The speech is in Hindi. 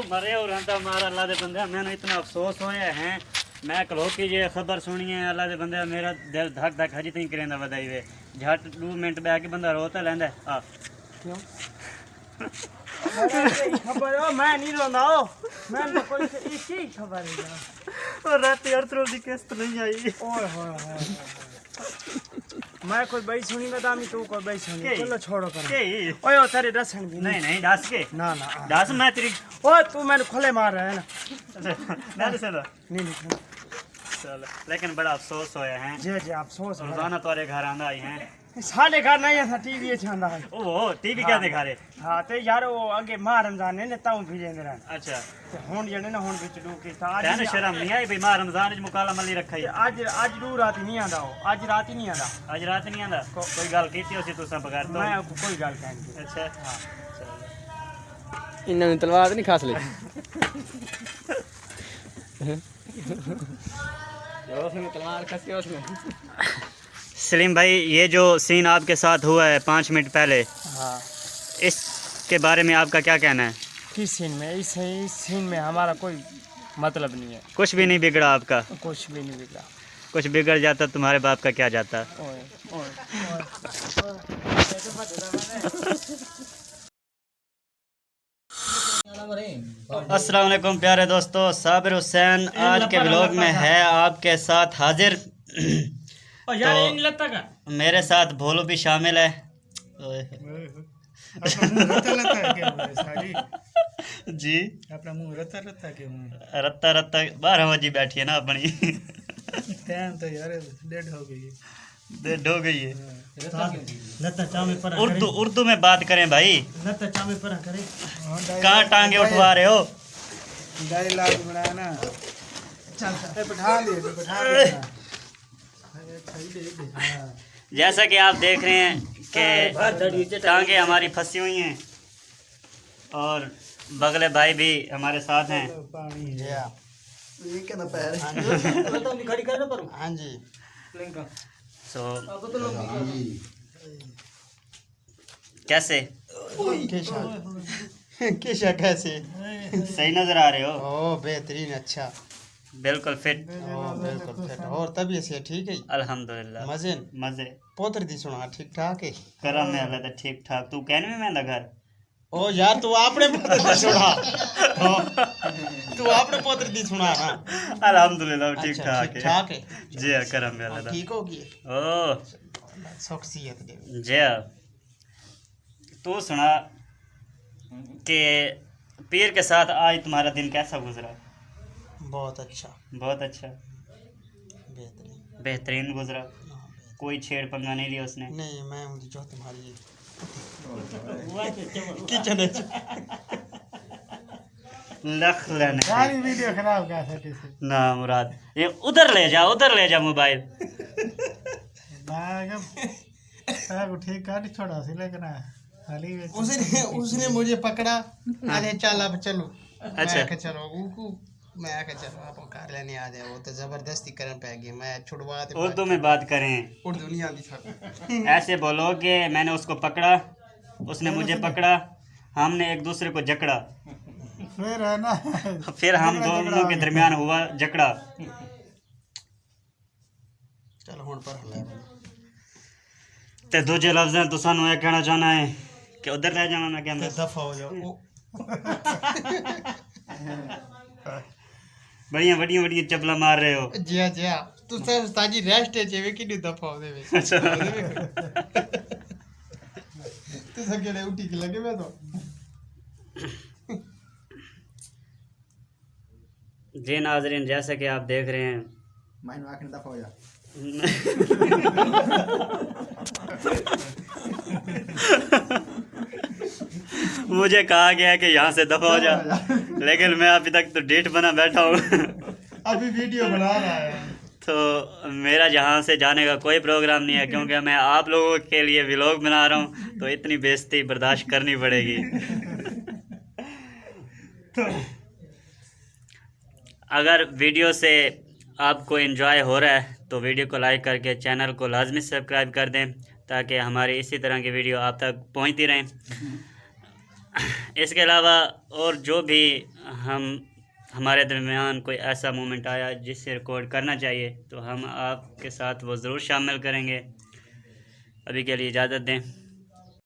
मरे और हमारा अल्लाह दे बंदे मैंने इतना अफसोस होया है। मैं कलो की जे खबर सुनी है अल्लाह दे बंदे मेरा दिल धक धक हजी तक करेंदा वधाई वे झट 2 मिनट बैठ के बंदा रोता लेंदा आ क्यों खबर हो मैं नहीं रोंदा हो मैं तो कोई इसी खबर है और रात अर्थरों की किस्त नहीं आई। ओए होए मैं कोई बई सुनी बदामी तू कोई बई सुनी चलो छोड़ो कर ओए ओ तेरे दसन भी नहीं नहीं दस के ना ना दस मैं तेरी ओए तू मैंने खुले मार रहा है ना मैं दस नहीं चल लेकिन बड़ा अफसोस होया है जी जी अफसोस रोजाना तुम्हारे घर आंदा आई हैं साढ़े घर नहीं था टीवी छांदा है ओ टीवी क्या दिखा रहे हां ते यार वो आगे मां रमजान ने ताऊ भेजेंगे रहा अच्छा ते हुन जने ना हुन बिच डू के ता आज शर्म नहीं आई भाई मां रमजान च मुकाला मल्ली रखा है आज डू रात नहीं आंदा हो आज रात ही नहीं आंदा आज रात नहीं आंदा कोई गल कीती होसी तुसा बगैर तो मैं कोई गल कहनी अच्छा हां इन्होंने तलवार नहीं खास ली उसने तलवार खसी उसने। सलीम भाई ये जो सीन आपके साथ हुआ है 5 मिनट पहले हां इसके बारे में आपका क्या कहना है? किस सीन में इस सीन में हमारा कोई मतलब नहीं है कुछ भी नहीं बिगड़ा आपका कुछ भी नहीं बिगड़ा कुछ बिगड़ जाता तुम्हारे बाप का क्या जाता। ओए ओए अस्सलाम वालेकुम प्यारे दोस्तों, साबिर हुसैन आज के व्लॉग में है आपके साथ हाजिर। तो मेरे साथ भोलू भी शामिल है जी अपना मुंह रत्ता रत्ता के मुंह रत्ता रत्ता 12 बजे बैठी है ना अपनी टाइम तो यार डेढ़ हो गई डेढ़ हो गई है। लता चामे पर उर्दू में बात करें भाई, लता चामे पर करे कहाँ टांगे उठवा रहे हो? डायलॉग बनाया ना चल बैठा दे जैसा कि आप देख रहे हैं कि टांगे हमारी फंसी हुई हैं और बगले भाई भी हमारे साथ हैं। पानी ये क्या ना पैर हाँ जी सो कैसे केशा कैसे सही नजर आ रहे हो? ओ बेहतरीन अच्छा बिल्कुल फिट ओ बिल्कुल फिट और तबीयत से ठीक है अल्हम्दुलिल्लाह मजे मजे पोतर दी सुना ठीक ठाक है करम में अल्लाह ठीक ठाक। तू कहने में मैं घर ओ यार तू आपने पोतर दी सुना तू आपने पोतर दी सुना ना अल्हम्दुलिल्लाह ठीक अच्छा, ठाक ठीक है ठाक है जी हाँ, करम में अल्लाह ठीक होगी ओ शख्सियत दे जी हाँ। तू सुना कि पीर के साथ आज तुम्हारा दिन कैसा गुजरा? बहुत अच्छा बहुत अच्छा बेहतरीन बेहतरीन गुजरा। कोई छेड़ पंगा नहीं लिया उसने? नहीं मैं मुझे जो तुम्हारी किचन है लख लेने सारी वीडियो खराब कर सकते थे ना मुराद ये उधर ले जा मोबाइल। मैं ठीक कर छोड़ा सी लेकिन खाली उसने मुझे पकड़ा अरे चल अब चलो अच्छा चलो मैं आके चलो आप कार लेने आ जाए वो तो जबरदस्ती करने पे गई मैं छुड़वा दे उर्दू में बात करें। उर्दू नहीं आती था ऐसे बोलो कि मैंने उसको पकड़ा उसने मुझे पकड़ा हमने एक दूसरे को जकड़ा फिर है ना फिर हम दोनों के दरमियान हुआ जकड़ा। चलो हुन पर हल्ला ते दूजे लफ्ज़ तो सानू ये कहना चाहना है कि उधर ले जाना ना कहंदा दफा हो जाओ बड़ियां चपला मार रहे हो। जी तू सर उस्ताद जी रेस्ट है जेवे कि दफा हो देवे अच्छा तू सकेले उठी के लगे मैं तो जी नाजरीन जैसा कि आप देख रहे हैं माइन आखिर दफा हो जा मुझे कहा गया कि यहाँ से दफा हो जा लेकिन मैं अभी तक तो डेट बना बैठा हूँ अभी वीडियो बना रहा है तो मेरा यहाँ से जाने का कोई प्रोग्राम नहीं है क्योंकि मैं आप लोगों के लिए व्लॉग बना रहा हूँ तो इतनी बेइज्जती बर्दाश्त करनी पड़ेगी। अगर वीडियो से आपको एंजॉय हो रहा है तो वीडियो को लाइक करके चैनल को लाजमी सब्सक्राइब कर दें ताकि हमारी इसी तरह की वीडियो आप तक पहुंचती रहें। इसके अलावा और जो भी हमारे दरमियान कोई ऐसा मोमेंट आया जिससे रिकॉर्ड करना चाहिए तो हम आपके साथ वो ज़रूर शामिल करेंगे। अभी के लिए इजाज़त दें।